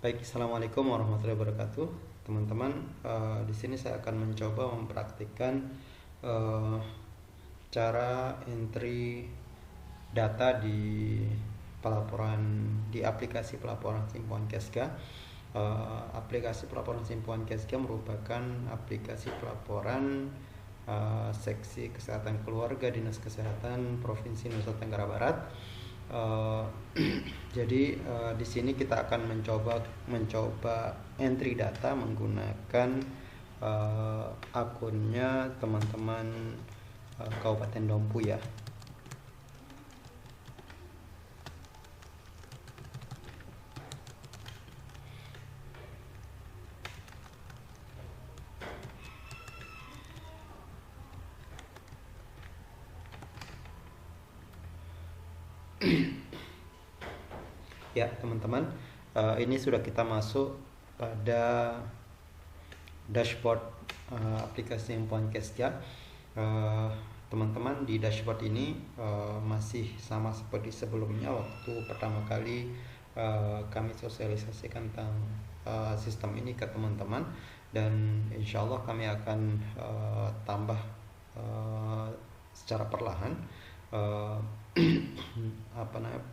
Baik, assalamualaikum warahmatullahi wabarakatuh, teman-teman. Di sini saya akan mencoba mempraktikkan eh, cara entry data di pelaporan di aplikasi pelaporan Simpuan Kesga. Aplikasi pelaporan Simpuan Kesga merupakan aplikasi pelaporan seksi kesehatan keluarga Dinas Kesehatan Provinsi Nusa Tenggara Barat. Uh, jadi di sini kita akan mencoba entry data menggunakan akunnya teman-teman Kabupaten Dompu ya. Ya teman-teman, ini sudah kita masuk pada dashboard aplikasi Simpuan Kesga. Teman-teman, di dashboard ini masih sama seperti sebelumnya waktu pertama kali kami sosialisasikan tentang sistem ini ke teman-teman, dan insya Allah kami akan tambah secara perlahan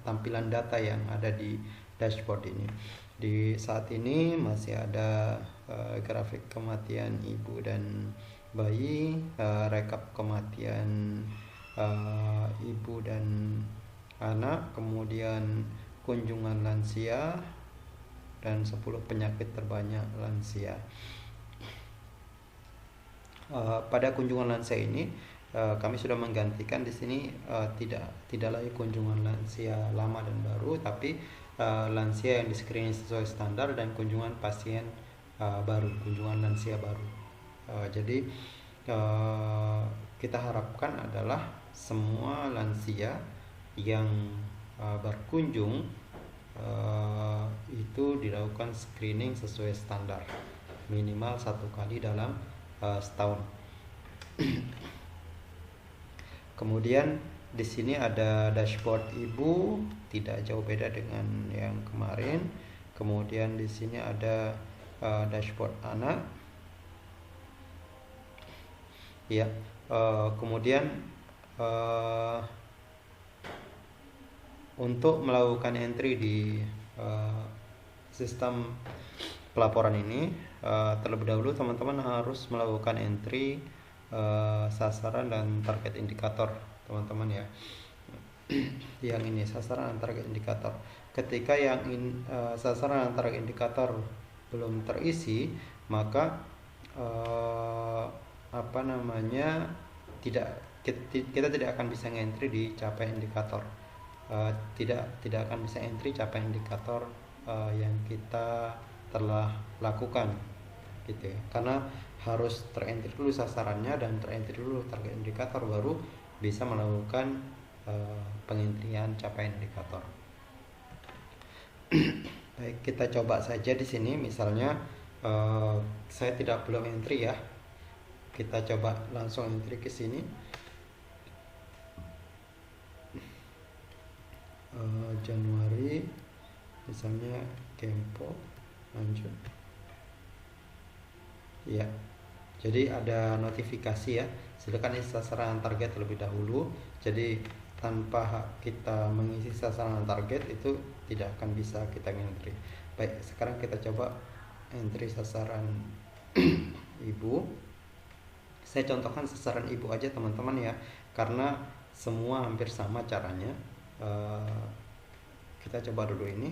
tampilan data yang ada di dashboard ini. Di saat ini masih ada grafik kematian ibu dan bayi, rekap kematian ibu dan anak, kemudian kunjungan lansia, dan 10 penyakit terbanyak lansia. Pada kunjungan lansia ini kami sudah menggantikan di sini tidak lagi kunjungan lansia lama dan baru, tapi lansia yang di screening sesuai standar dan kunjungan pasien baru, kunjungan lansia baru. Jadi kita harapkan adalah semua lansia yang berkunjung itu dilakukan screening sesuai standar minimal 1 kali dalam setahun. Kemudian di sini ada dashboard ibu, tidak jauh beda dengan yang kemarin. Kemudian di sini ada dashboard anak. Ya, kemudian untuk melakukan entry di sistem pelaporan ini, terlebih dahulu teman-teman harus melakukan entry sasaran dan target indikator, teman-teman ya. Yang ini sasaran dan target indikator. Ketika yang sasaran dan target indikator belum terisi, maka kita tidak akan bisa entry di capaian indikator. Tidak akan bisa entry capaian indikator yang kita telah lakukan, gitu ya. Karena harus terentry dulu sasarannya dan terentry dulu target indikator, baru bisa melakukan pengentrian capaian indikator. Baik, kita coba saja di sini. Misalnya saya tidak belum entry ya. Kita coba langsung entry ke sini. Januari misalnya Kempo, lanjut. Ya. Jadi ada notifikasi ya, silakan isi sasaran target terlebih dahulu. Jadi tanpa kita mengisi sasaran target itu tidak akan bisa kita entry. Baik, sekarang kita coba entry sasaran ibu. Saya contohkan sasaran ibu aja teman-teman ya, karena semua hampir sama caranya. Kita coba dulu ini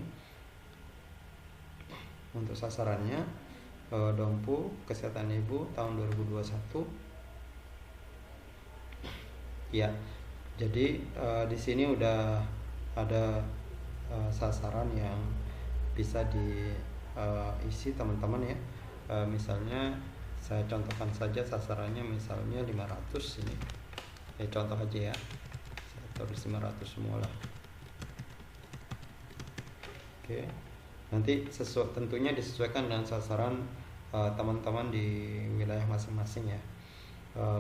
untuk sasarannya. Dompu Kesehatan Ibu tahun 2021. Ya, jadi di sini udah ada sasaran yang bisa diisi teman-teman ya. Misalnya saya contohkan saja sasarannya, misalnya 500 ini. Ya contoh aja ya. Saya tulis 500 semua lah. Oke. Nanti tentunya disesuaikan dengan sasaran teman-teman di wilayah masing-masing ya.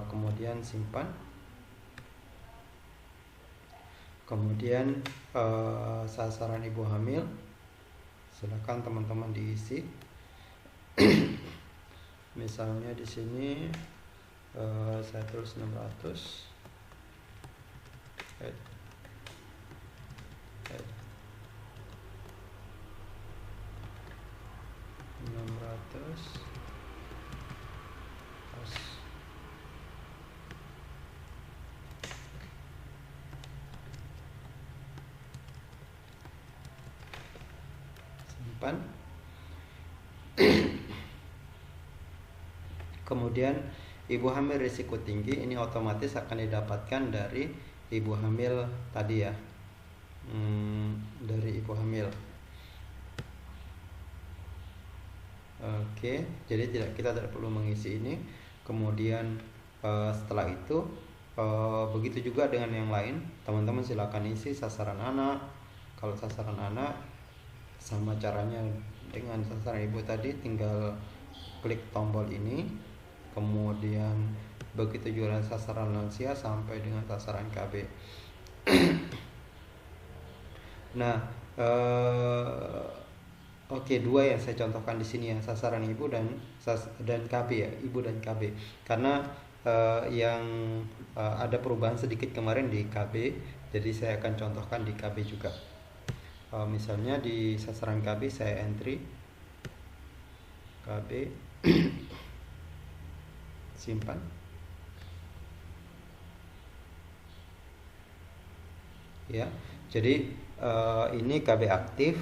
Kemudian simpan. Kemudian sasaran ibu hamil Silakan teman-teman diisi. Misalnya di sini saya tulis 600 add 600 pas. Simpan. Kemudian ibu hamil risiko tinggi ini otomatis akan didapatkan dari ibu hamil tadi ya, dari ibu hamil. Oke, jadi kita tidak perlu mengisi ini. Kemudian setelah itu begitu juga dengan yang lain, teman-teman silakan isi sasaran anak. Kalau sasaran anak sama caranya dengan sasaran ibu tadi, tinggal klik tombol ini. Kemudian begitu juga sasaran lansia sampai dengan sasaran KB. Nah, oke, dua yang saya contohkan di sini ya, sasaran ibu dan KB ya, ibu dan KB. Karena yang ada perubahan sedikit kemarin di KB, jadi saya akan contohkan di KB juga. Misalnya di sasaran KB saya entry KB simpan. Ya, jadi ini KB aktif.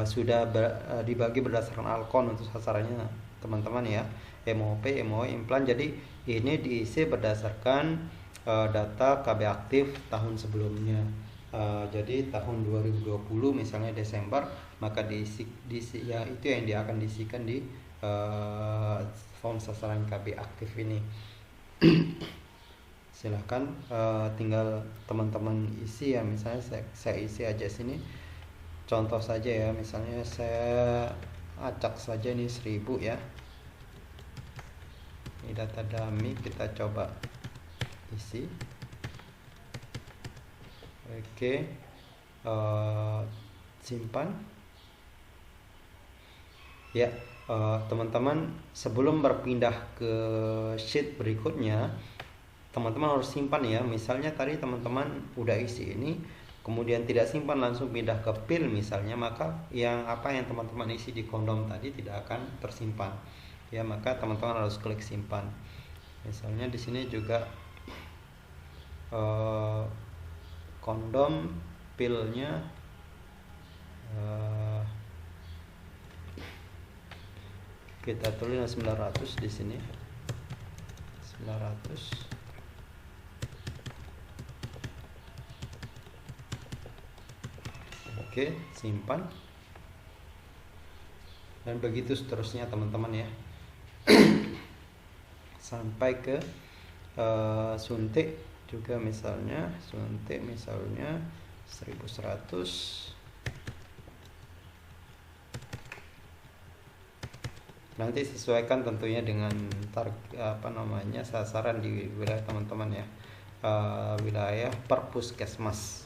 Sudah dibagi berdasarkan alkon untuk sasarannya teman-teman ya, MOP, MOE, implan. Jadi ini diisi berdasarkan data KB aktif tahun sebelumnya. Jadi tahun 2020 misalnya Desember, maka diisi ya itu yang dia akan diisikan di form sasaran KB aktif ini. Silahkan tinggal teman-teman isi ya. Misalnya saya isi aja sini contoh saja ya, misalnya saya acak saja ini 1000 ya. Ini data dummy, kita coba isi. Oke, simpan ya. Teman-teman sebelum berpindah ke sheet berikutnya, teman-teman harus simpan ya. Misalnya tadi teman-teman udah isi ini, kemudian tidak simpan langsung pindah ke pil misalnya, maka yang teman-teman isi di kondom tadi tidak akan tersimpan ya. Maka teman-teman harus klik simpan. Misalnya di sini juga kondom pilnya kita tulis 900 di sini, 900. Oke, simpan. Dan begitu seterusnya teman-teman ya. Sampai ke suntik juga, misalnya suntik misalnya 1100. Nanti sesuaikan tentunya dengan sasaran di wilayah teman-teman ya. Wilayah per puskesmas.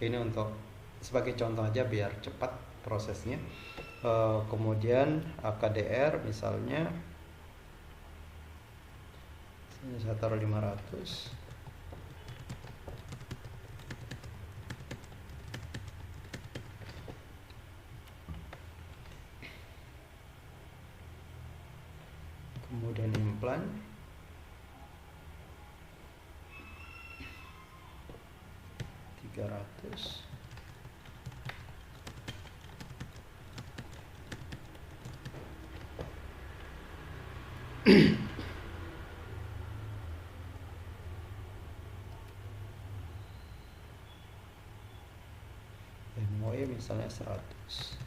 Ini untuk sebagai contoh aja biar cepat prosesnya. Kemudian KDR misalnya ini saya taruh 500. Kemudian implan $300. MOE misalnya 100.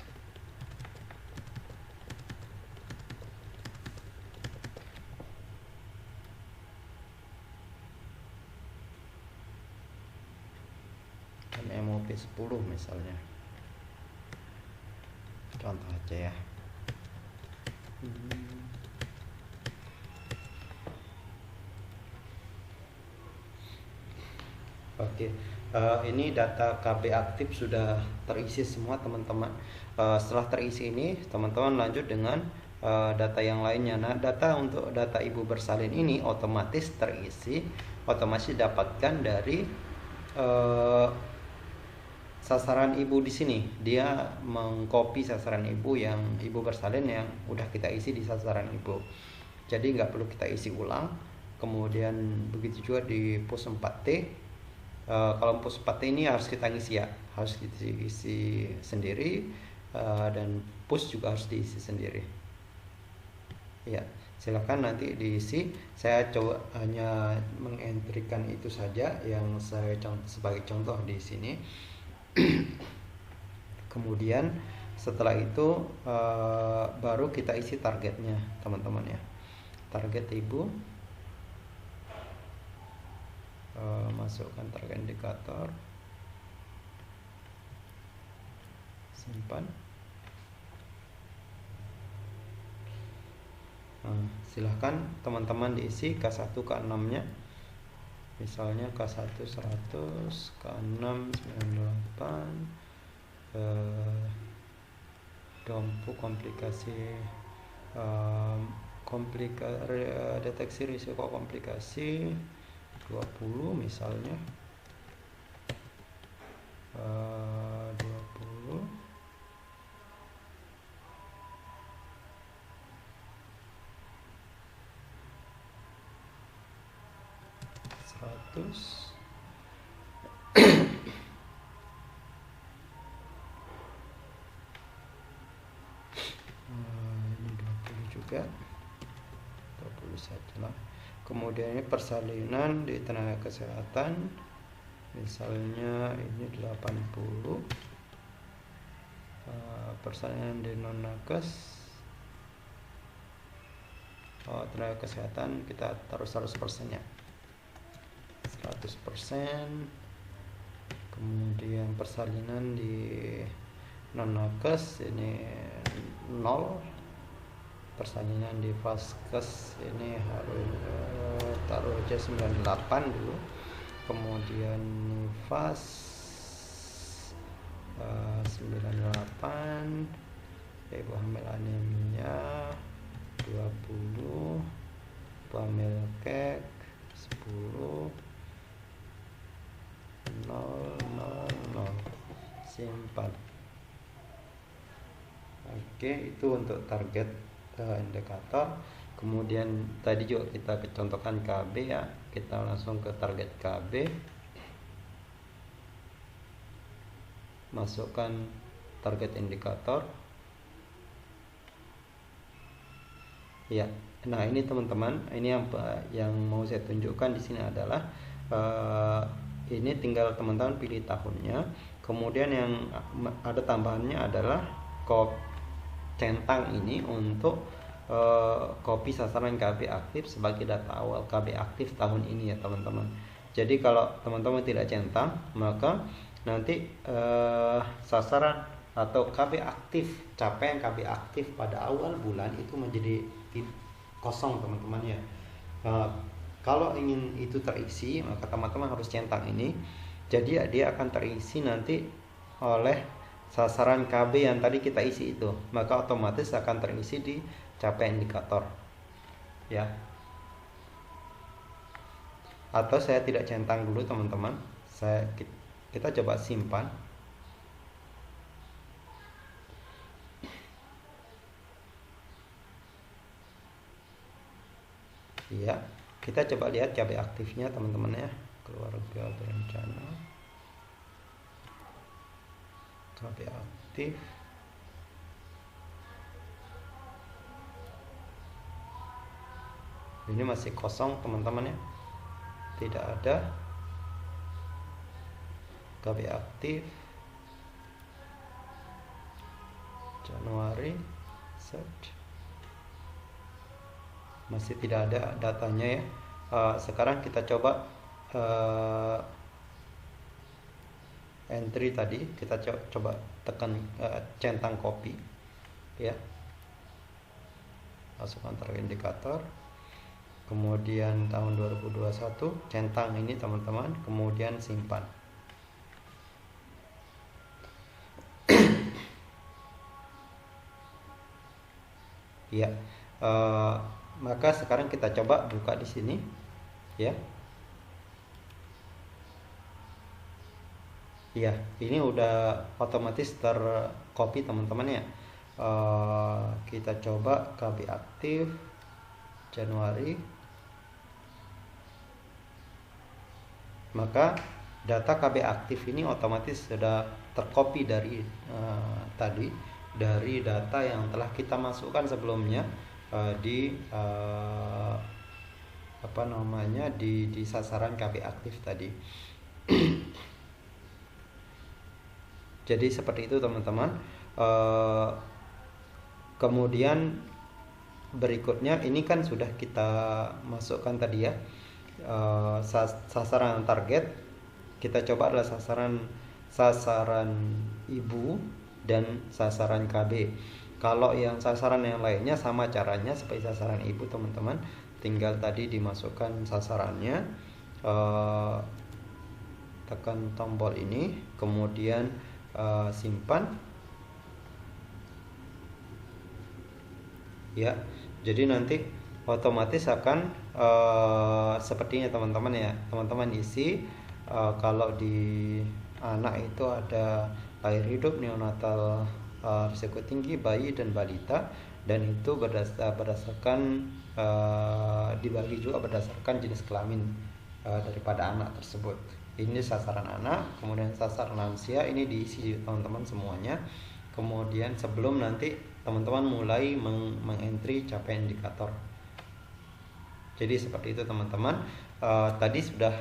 MOP 10 misalnya, contoh aja ya. Oke, Ini data KB aktif sudah terisi semua teman-teman. Setelah terisi ini teman-teman lanjut dengan data yang lainnya. Nah, untuk data ibu bersalin ini otomatis terisi, otomatis didapatkan dari sasaran ibu di sini. Dia mengcopy sasaran ibu yang ibu bersalin yang udah kita isi di sasaran ibu. Jadi nggak perlu kita isi ulang. Kemudian begitu juga di pos 4T. Kalau pos 4T ini harus kita ngisi ya, harus diisi sendiri, dan push juga harus diisi sendiri. Ya, silakan nanti diisi. Saya coba hanya mengentrikan itu saja yang saya sebagai contoh di sini. Kemudian setelah itu baru kita isi targetnya teman-teman ya. Target ibu, masukkan target indikator, simpan. Silahkan teman-teman diisi K1 K6 nya, misalnya K1 100, K6 98, dompu komplikasi, deteksi risiko komplikasi 20 misalnya, 20, ini 20 juga, 20 saja lah. Kemudian ini persalinan di tenaga kesehatan, misalnya ini 80, persalinan di non nakes, tenaga kesehatan kita taruh 100% ya, 100%. Kemudian persalinan di non nakes ini 0, persalinan di vaskes ini harus taruh aja 98 dulu. Kemudian nifas 98, ibu hamil anemia 20, ibu hamil kek 10, 000, simpan. Oke, itu untuk target indikator. Kemudian tadi juga kita contohkan KB ya, kita langsung ke target KB, masukkan target indikator ya. Nah, ini teman-teman, ini yang mau saya tunjukkan di sini adalah ini tinggal teman-teman pilih tahunnya. Kemudian yang ada tambahannya adalah centang ini untuk copy sasaran KB aktif sebagai data awal KB aktif tahun ini ya teman-teman. Jadi kalau teman-teman tidak centang, maka nanti sasaran atau KB aktif, capaian KB aktif pada awal bulan itu menjadi kosong teman-teman ya. Kalau ingin itu terisi, maka teman-teman harus centang ini. Jadi dia akan terisi nanti oleh sasaran KB yang tadi kita isi itu, maka otomatis akan terisi di capaian indikator ya. Atau saya tidak centang dulu teman-teman, kita coba simpan ya. Kita coba lihat KB aktifnya teman-teman ya, keluarga berencana, KB aktif. Ini masih kosong teman-teman ya, tidak ada KB aktif Januari, search, masih tidak ada datanya ya. Sekarang kita coba entry tadi, kita coba tekan centang copy ya, masukkan target indikator, kemudian tahun 2021 centang ini teman-teman, kemudian simpan. Ya, maka sekarang kita coba buka di sini, ya. Ya, ini udah otomatis tercopy teman-teman ya. Kita coba KB aktif Januari. Maka data KB aktif ini otomatis sudah tercopy dari tadi, dari data yang telah kita masukkan sebelumnya di di sasaran KB aktif tadi. Jadi seperti itu teman-teman. Kemudian berikutnya ini kan sudah kita masukkan tadi ya, sasaran target. Kita coba adalah sasaran ibu dan sasaran KB. Kalau yang sasaran yang lainnya sama caranya seperti sasaran ibu teman-teman, tinggal tadi dimasukkan sasarannya, tekan tombol ini, kemudian simpan ya. Jadi nanti otomatis akan sepertinya teman-teman ya, teman-teman isi kalau di anak itu ada lahir hidup, neonatal, risiko tinggi, bayi dan balita, dan itu berdasarkan dibagi juga berdasarkan jenis kelamin daripada anak tersebut. Ini sasaran anak, kemudian sasaran lansia ini diisi teman-teman semuanya. Kemudian sebelum nanti teman-teman mulai mengentry capaian indikator. Jadi seperti itu teman-teman. Tadi sudah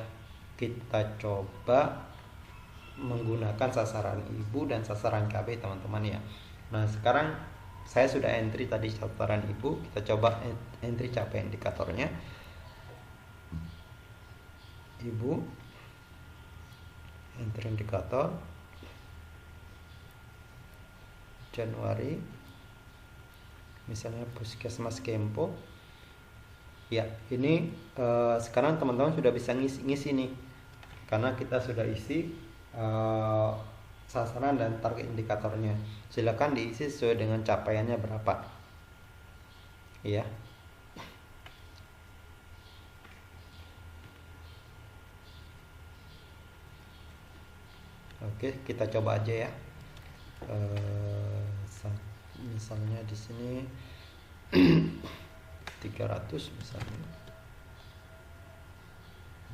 kita coba menggunakan sasaran ibu dan sasaran KB teman-teman ya. Nah sekarang saya sudah entry tadi sasaran ibu, kita coba entry capaian indikatornya. Ibu, entry indikator Januari, misalnya Puskesmas Kempo. Ya, ini sekarang teman-teman sudah bisa ngisi nih, karena kita sudah isi sasaran dan target indikatornya. Silakan diisi sesuai dengan capaiannya berapa. Ya. Oke, kita coba aja ya. Misalnya di sini 300 misalnya.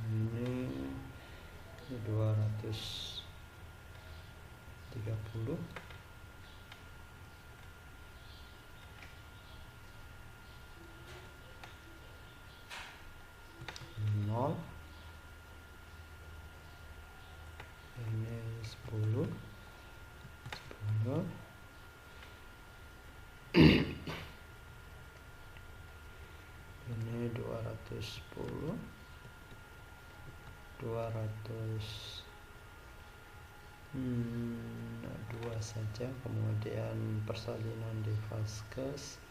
Ini 230. Nol. Ini 10. Ini 210, 2 saja. Kemudian persalinan di Vaskes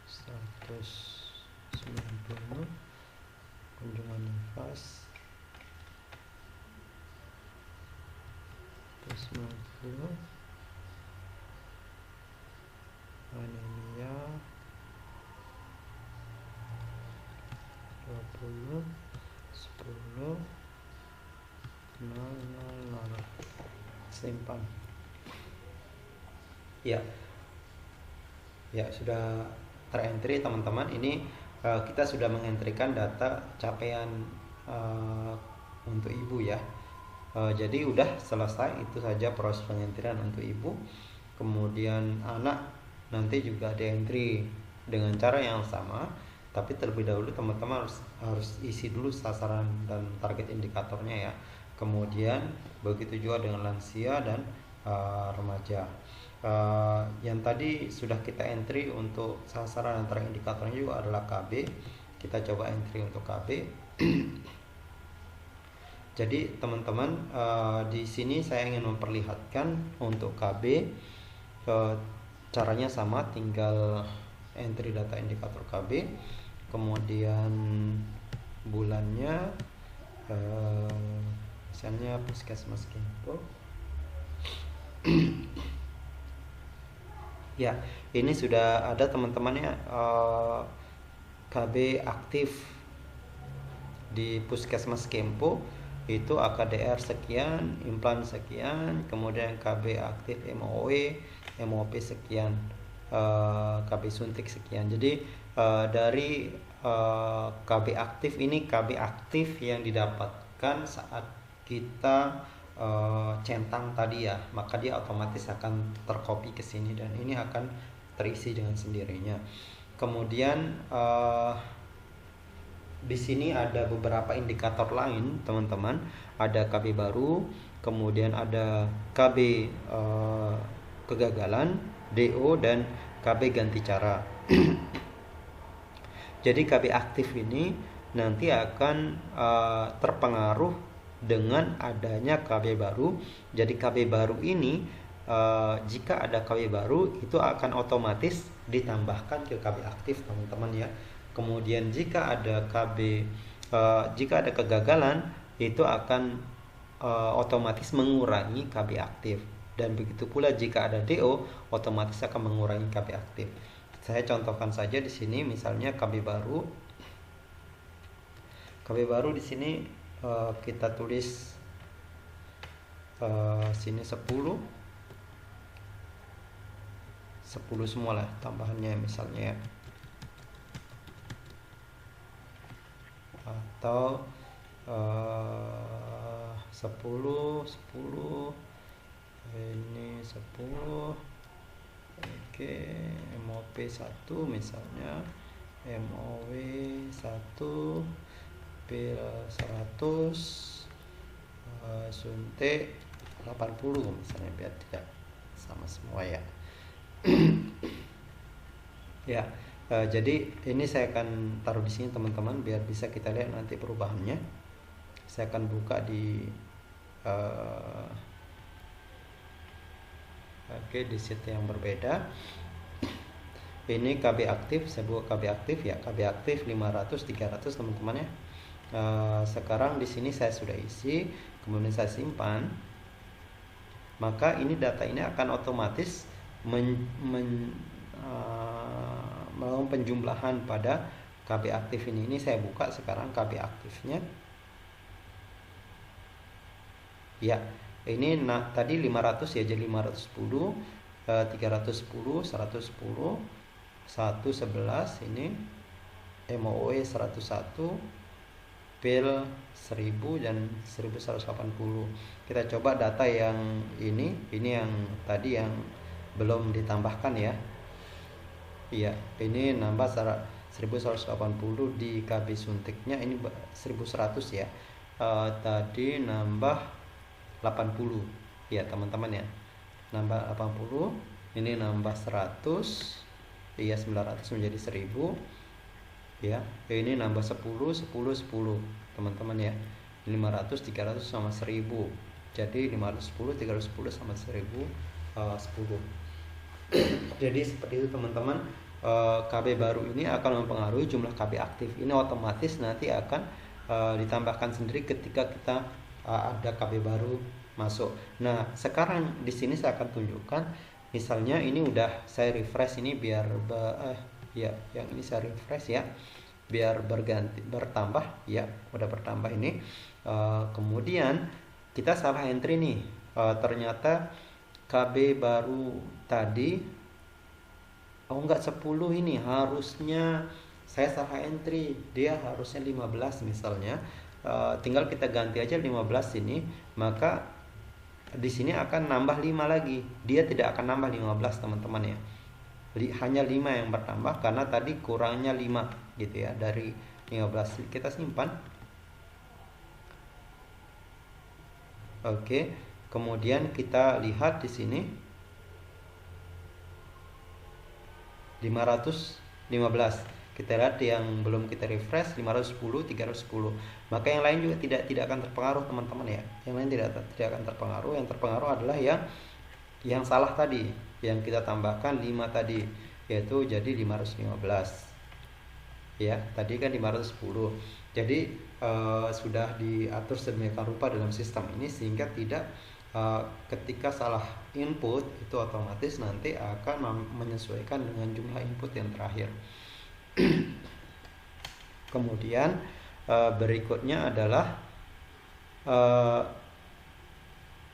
190, kunjungan nifas 190, anemia 20, 10, 000. Simpan. Ya, sudah terentry teman-teman. Ini kita sudah mengentrikan data capaian untuk ibu ya. Jadi udah selesai, itu saja proses pengentrian untuk ibu. Kemudian anak nanti juga di-entry dengan cara yang sama, tapi terlebih dahulu teman-teman harus isi dulu sasaran dan target indikatornya ya. Kemudian begitu juga dengan lansia dan remaja. Yang tadi sudah kita entry untuk sasaran dan target indikatornya juga adalah KB. Kita coba entry untuk KB. Jadi teman-teman, di sini saya ingin memperlihatkan untuk KB caranya sama, tinggal entry data indikator KB, kemudian bulannya misalnya Puskesmas Kempo. Ya, ini sudah ada teman-temannya, KB aktif di Puskesmas Kempo itu AKDR sekian, implan sekian, kemudian KB aktif MOW, MOP sekian, KB suntik sekian. Jadi dari KB aktif ini KB aktif yang didapatkan saat kita centang tadi ya, maka dia otomatis akan tercopy ke sini dan ini akan terisi dengan sendirinya. Kemudian di sini ada beberapa indikator lain teman-teman, ada KB baru, kemudian ada KB kegagalan, DO, dan KB ganti cara. Jadi KB aktif ini nanti akan terpengaruh dengan adanya KB baru. Jadi KB baru ini jika ada KB baru itu akan otomatis ditambahkan ke KB aktif teman-teman ya. Kemudian jika ada jika ada kegagalan itu akan otomatis mengurangi KB aktif, dan begitu pula jika ada DO otomatis akan mengurangi KB aktif. Saya contohkan saja di sini, misalnya KB baru. KB baru di sini kita tulis sini 10 semua lah tambahannya misalnya ya. Atau 10 ini 10. Oke, MOP 1 misalnya, MOW 1, PIL 100, suntik 80 misalnya, biar tidak sama semua ya. Ya, jadi ini saya akan taruh di sini teman-teman biar bisa kita lihat nanti perubahannya. Saya akan buka di di sheet yang berbeda. Ini KB aktif, saya buka KB aktif ya, KB aktif 500 300 teman-teman ya. Sekarang di sini saya sudah isi, kemudian saya simpan. Maka ini data ini akan otomatis melakukan penjumlahan pada KB aktif ini. Ini saya buka sekarang KB aktifnya. Ya, ini tadi 500 ya, jadi 510, 310, 110, 111 ini, MOE 101, PIL 1000 dan 1180. Kita coba data yang ini yang tadi yang belum ditambahkan ya. Iya, ini nambah 1180 di KB suntiknya, ini 1100 ya. Tadi nambah 80 ya teman-teman ya, nambah 80, ini nambah 100 ya, 900 menjadi 1000 ya. Ini nambah 10 teman-teman ya, 500 300 sama 1000, jadi 510 310 sama 1000 10. Jadi seperti itu teman-teman. KB baru ini akan mempengaruhi jumlah KB aktif. Ini otomatis nanti akan ditambahkan sendiri ketika kita ada KB baru masuk. Nah, sekarang di sini saya akan tunjukkan, misalnya ini udah saya refresh ini biar ya, yang ini saya refresh ya, biar bertambah ya, udah bertambah ini. Kemudian kita salah entry nih, ternyata KB baru tadi enggak 10, ini harusnya saya salah entry, dia harusnya 15 misalnya. Tinggal kita ganti aja 15 ini, maka di sini akan nambah 5 lagi. Dia tidak akan nambah 15 teman-teman ya. Hanya 5 yang bertambah karena tadi kurangnya 5 gitu ya dari 15. Kita simpan. Oke, kemudian kita lihat di sini 515. Kita lihat yang belum kita refresh 510 310. Maka yang lain juga tidak akan terpengaruh teman-teman ya. Yang lain tidak akan terpengaruh. Yang terpengaruh adalah yang salah tadi, yang kita tambahkan 5 tadi, yaitu jadi 515 ya, tadi kan 510. Jadi sudah diatur sedemikian rupa dalam sistem ini sehingga tidak ketika salah input itu otomatis nanti akan menyesuaikan dengan jumlah input yang terakhir. Kemudian berikutnya adalah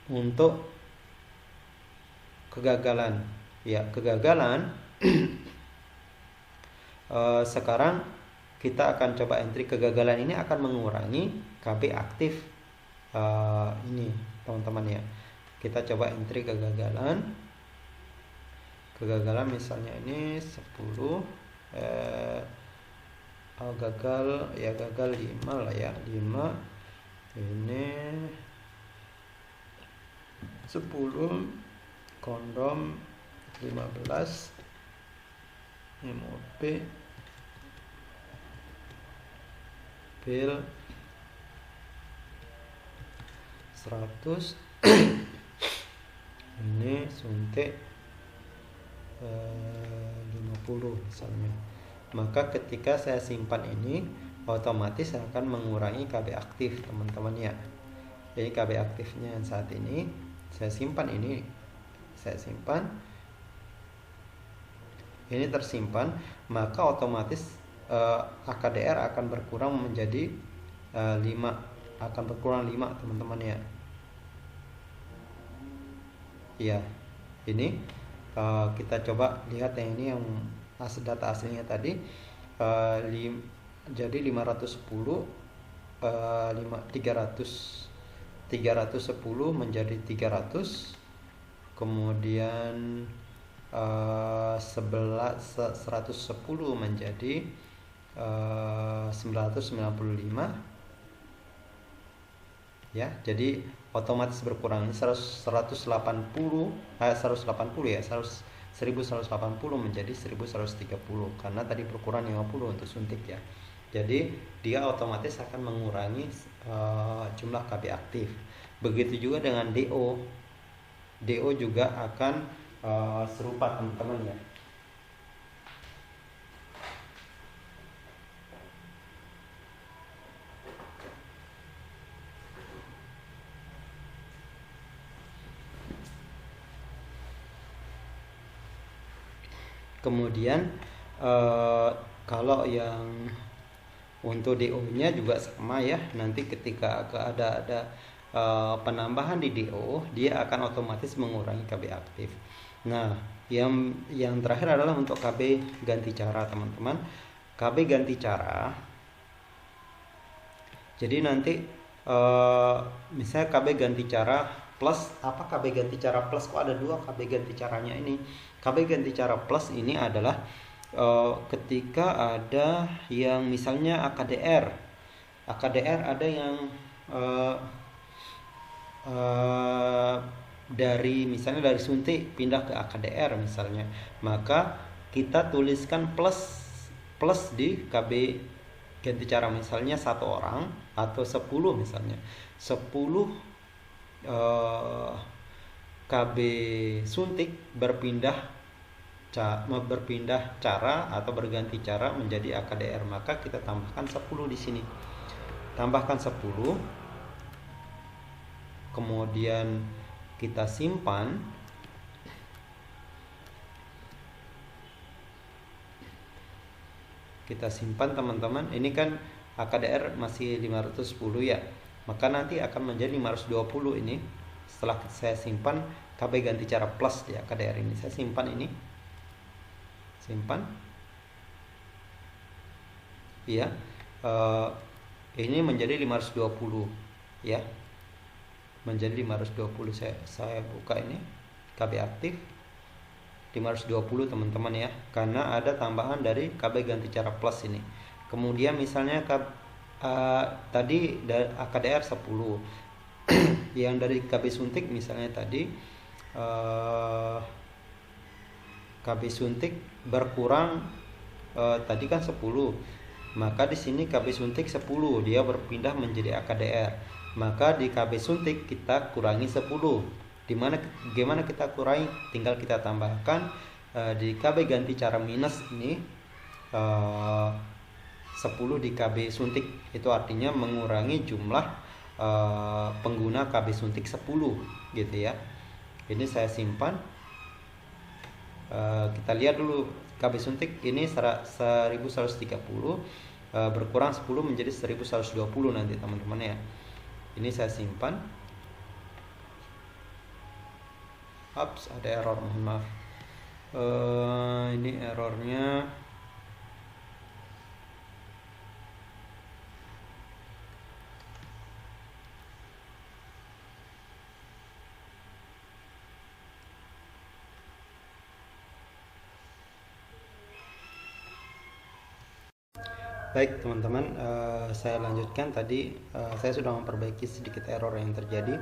untuk kegagalan. Ya, kegagalan sekarang kita akan coba entry kegagalan ini akan mengurangi KB aktif ini teman-teman ya. Kita coba entry kegagalan misalnya ini 10 gagal 5 lah ya, 5 ini 10 kondom 15 MOP pil 100 ini suntik 50 misalnya. Maka ketika saya simpan ini otomatis akan mengurangi KB aktif teman-teman ya. Jadi KB aktifnya saat ini saya simpan, ini tersimpan, maka otomatis AKDR akan berkurang menjadi 5, akan berkurang 5 teman-teman ya. Ya, ini kita coba lihat yang ini yang data aslinya tadi jadi 510 310 menjadi 300, kemudian 110 menjadi 995 ya. Jadi otomatis berkurang, ini 1180 ya, 1180 menjadi 1130 karena tadi berkurang 50 untuk suntik ya. Jadi dia otomatis akan mengurangi jumlah KB aktif. Begitu juga dengan DO juga akan serupa teman-teman ya. Kemudian kalau yang untuk DO-nya juga sama ya. Nanti ketika ada penambahan di DO, dia akan otomatis mengurangi KB aktif. Nah, yang terakhir adalah untuk KB ganti cara teman-teman. KB ganti cara. Jadi nanti misalnya KB ganti cara plus, apa KB ganti cara plus? Kok ada 2 KB ganti caranya ini? KB ganti cara plus ini adalah ketika ada yang misalnya AKDR ada yang misalnya dari suntik pindah ke AKDR misalnya, maka kita tuliskan plus di KB ganti cara, misalnya 1 orang atau 10 misalnya 10 KB suntik berpindah cara atau berganti cara menjadi AKDR, maka kita tambahkan 10 di sini. Tambahkan 10. Kemudian kita simpan. Kita simpan teman-teman. Ini kan AKDR masih 510 ya. Maka nanti akan menjadi 520 ini. Setelah saya simpan KB ganti cara plus di AKDR ini, saya simpan ini. Simpan. Ya. Ini menjadi 520 ya. Menjadi 520. Saya buka ini KB aktif 520 teman-teman ya, karena ada tambahan dari KB ganti cara plus ini. Kemudian misalnya tadi dari AKDR 10 yang dari KB suntik misalnya tadi KB suntik berkurang tadi kan 10, maka di sini KB suntik 10 dia berpindah menjadi AKDR, maka di KB suntik kita kurangi 10. Gimana kita kurangi? Tinggal kita tambahkan di KB ganti cara minus ini 10 di KB suntik, itu artinya mengurangi jumlah pengguna KB suntik 10 gitu ya. Ini saya simpan. Kita lihat dulu KB suntik ini 1130, berkurang 10 menjadi 1120 nanti teman-teman ya. Ini saya simpan. Ups, ada error, mohon maaf. Ini errornya. Baik teman-teman, saya lanjutkan. Tadi saya sudah memperbaiki sedikit error yang terjadi.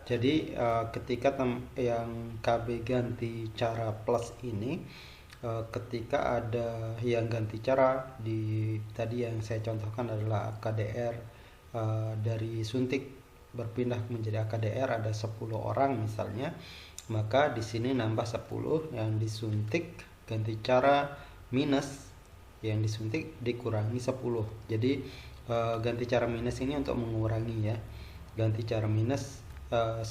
Jadi ketika yang KB ganti cara plus ini, ketika ada yang ganti cara di tadi yang saya contohkan adalah AKDR dari suntik berpindah menjadi AKDR ada 10 orang misalnya, maka di sini nambah 10, yang disuntik ganti cara minus yang disuntik dikurangi 10. Jadi ganti cara minus ini untuk mengurangi ya. Ganti cara minus 10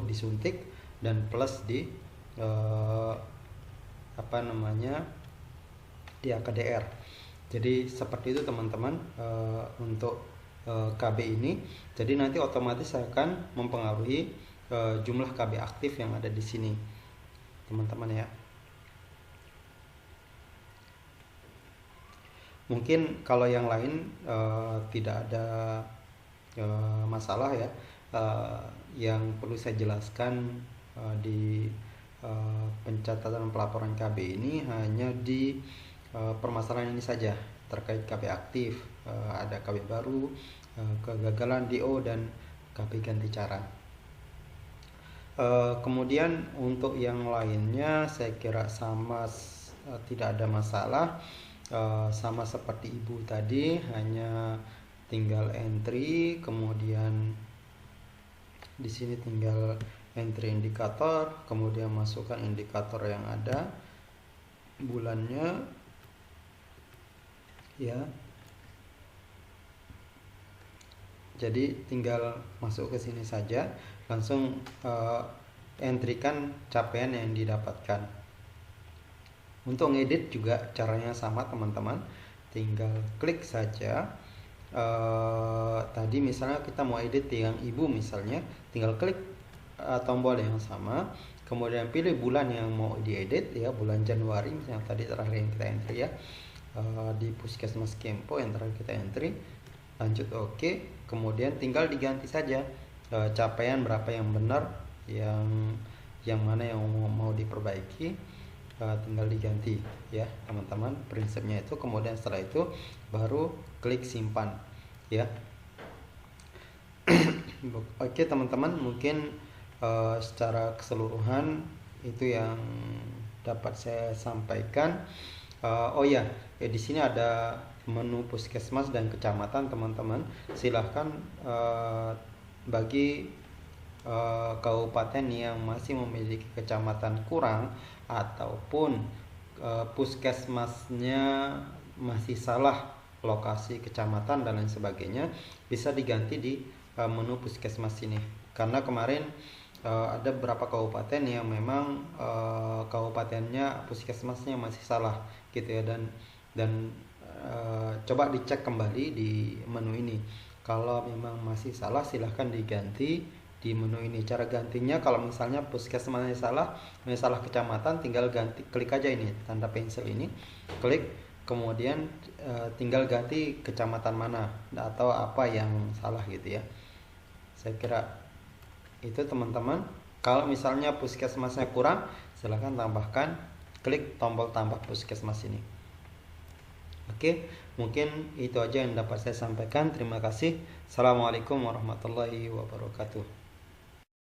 disuntik dan plus di di AKDR. Jadi seperti itu teman-teman untuk KB ini. Jadi nanti otomatis akan mempengaruhi jumlah KB aktif yang ada di sini teman-teman ya. Mungkin kalau yang lain tidak ada masalah ya. Yang perlu saya jelaskan di pencatatan pelaporan KB ini hanya di permasalahan ini saja terkait KB aktif, ada KB baru, kegagalan DO dan KB ganti cara. Kemudian untuk yang lainnya saya kira sama, tidak ada masalah. Sama seperti ibu tadi, hanya tinggal entry, kemudian di sini tinggal entry indikator, kemudian masukkan indikator yang ada, bulannya ya. Jadi tinggal masuk ke sini saja, langsung entrykan capaian yang didapatkan. Untuk ngedit juga caranya sama teman-teman, tinggal klik saja. Tadi misalnya kita mau edit yang ibu misalnya, tinggal klik tombol yang sama, kemudian pilih bulan yang mau diedit ya, bulan Januari yang tadi terakhir yang kita entry ya, di Puskesmas Kempo yang terakhir kita entry, lanjut oke. Kemudian tinggal diganti saja capaian berapa yang benar, yang mana yang mau diperbaiki, tinggal diganti ya teman-teman, prinsipnya itu. Kemudian setelah itu baru klik simpan ya. Oke teman-teman, mungkin secara keseluruhan itu yang dapat saya sampaikan. Oh ya, di sini ada menu puskesmas dan kecamatan teman-teman. Silahkan bagi kabupaten yang masih memiliki kecamatan kurang ataupun puskesmasnya masih salah lokasi kecamatan dan lain sebagainya, bisa diganti di menu puskesmas ini. Karena kemarin ada beberapa kabupaten yang memang kabupatennya puskesmasnya masih salah gitu ya, dan coba dicek kembali di menu ini. Kalau memang masih salah, silahkan diganti di menu ini. Cara gantinya, kalau misalnya puskesmasnya salah, misalnya kecamatan, tinggal ganti, klik aja ini tanda pensil ini, klik, kemudian tinggal ganti kecamatan mana atau apa yang salah gitu ya. Saya kira itu teman-teman. Kalau misalnya puskesmasnya kurang, silahkan tambahkan, klik tombol tambah puskesmas ini. Oke, mungkin itu aja yang dapat saya sampaikan. Terima kasih. Assalamualaikum warahmatullahi wabarakatuh.